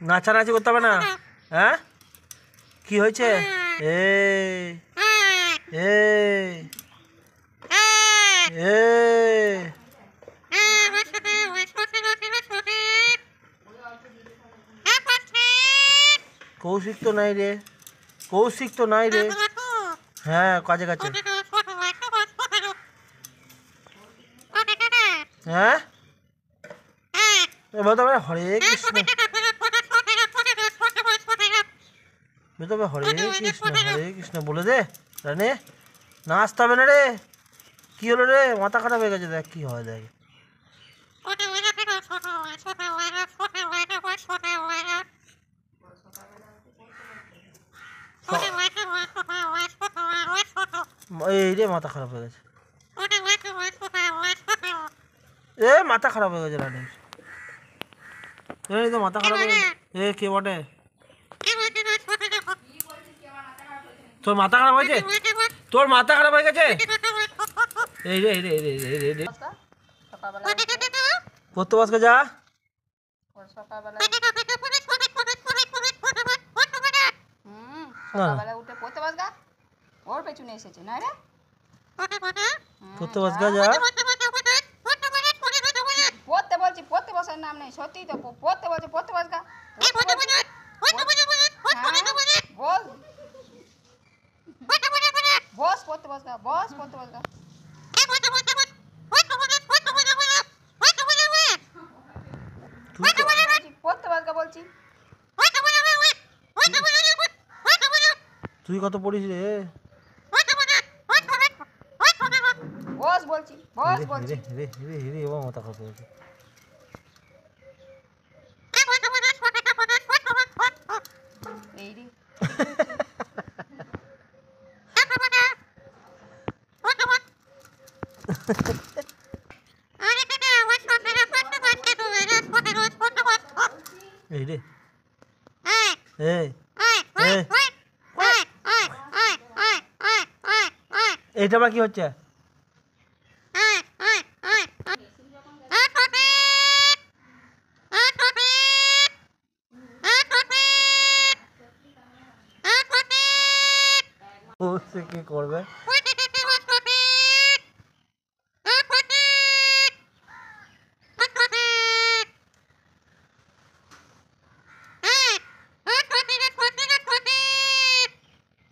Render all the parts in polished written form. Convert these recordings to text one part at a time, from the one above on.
নাচানাচি করতে হবে না। হ্যাঁ, কি হয়েছে? এ এ এ কৌশিক তো নাই রে, কৌশিক তো নাই রে। হ্যাঁ, কাছে কাছে। হ্যাঁ, বলতে হবে হরে কৃষ্ণ, বলতে হবে হরে কৃষ্ণ হরে কৃষ্ণ বলে দে। রানে না আসতে হবে না রে। কি হলো রে? মাথা খারাপ হয়ে গেছে, দেখ কি হয় দেখ। এই রে মাথা খারাপ হয়ে গেছে, এ মাথা খারাপ হয়ে গেছে রানী, এই তো মাথা খারাপ হয়ে গেছে। এ কে বটে? তোর মাথা খারাপ হয়েছে, তোর মাথা খারাপ হয়ে গেছে। এই রে এই রে এই রে এই রে এই রে পড়তে বসকে যা। সকালবেলা উঠে পড়তে বসগা, ওর পেছনে এসেছে না রে। পড়তে বসকে যা। পড়তে বলছি, পড়তে বসার নাম নেই। সত্যি তো পড়তে বলছি, পড়তে বসগা। বস বস পড়তে বসগা, বস পড়তে বসগা। পড়তে বসগা বলছি। তুই কত পড়িস রে? বস বলছি, বস বলছি। রে রে রে ও মাথা খারাপ হয়ে গেছে। এই রে এই রে এই এইটা আবার কি হচ্ছে? ও সে কি করবে?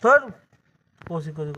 তোর কৌশিক করে